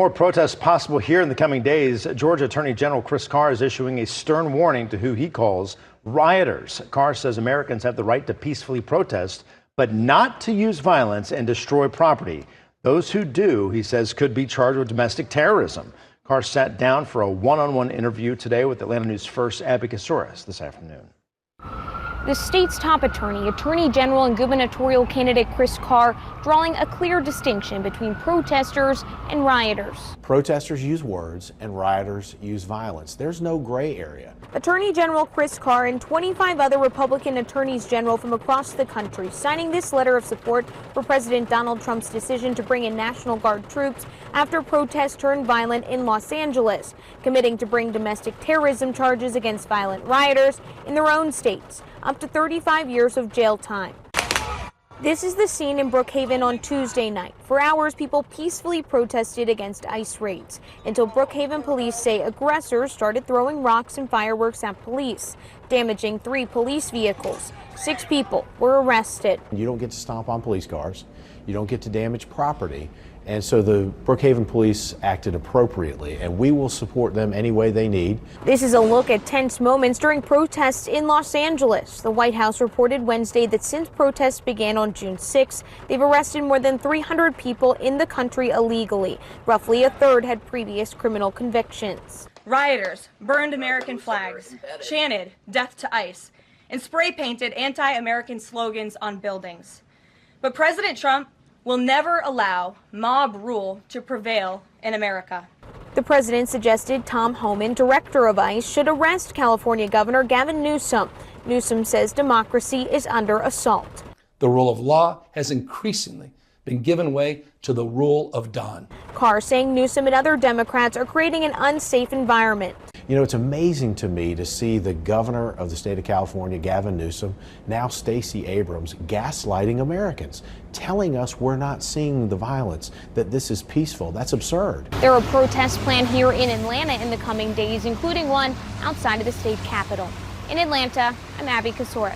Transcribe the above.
More protests possible here in the coming days. Georgia Attorney General Chris Carr is issuing a stern warning to who he calls rioters. Carr says Americans have the right to peacefully protest, but not to use violence and destroy property. Those who do, he says, could be charged with domestic terrorism. Carr sat down for a one-on-one interview today with Atlanta News' first Abby Casoras this afternoon. The state's top attorney, Attorney General and gubernatorial candidate Chris Carr, drawing a clear distinction between protesters and rioters. Protesters use words and rioters use violence. There's no gray area. Attorney General Chris Carr and 25 other Republican attorneys general from across the country signing this letter of support for President Donald Trump's decision to bring in National Guard troops after protests turned violent in Los Angeles, committing to bring domestic terrorism charges against violent rioters in their own states, up to 35 years of jail time. This is the scene in Brookhaven on Tuesday night. For hours, people peacefully protested against ICE raids until Brookhaven police say aggressors started throwing rocks and fireworks at police, damaging 3 police vehicles. 6 people were arrested. You don't get to stomp on police cars. You don't get to damage property. And so the Brookhaven police acted appropriately, and we will support them any way they need. This is a look at tense moments during protests in Los Angeles. The White House reported Wednesday that since protests began on June 6, they've arrested more than 300 people in the country illegally. Roughly a third had previous criminal convictions. Rioters burned American flags, chanted "Death to ICE," and spray-painted anti-American slogans on buildings. But President Trump will never allow mob rule to prevail in America. The president suggested Tom Homan, director of ICE, should arrest California Governor Gavin Newsom. Newsom says democracy is under assault. The rule of law has increasingly been given way to the rule of Don. Carr saying Newsom and other Democrats are creating an unsafe environment. You know, it's amazing to me to see the governor of the state of California, Gavin Newsom, now Stacey Abrams, gaslighting Americans, telling us we're not seeing the violence, that this is peaceful. That's absurd. There are protests planned here in Atlanta in the coming days, including one outside of the state capitol. In Atlanta, I'm Abby Casoras.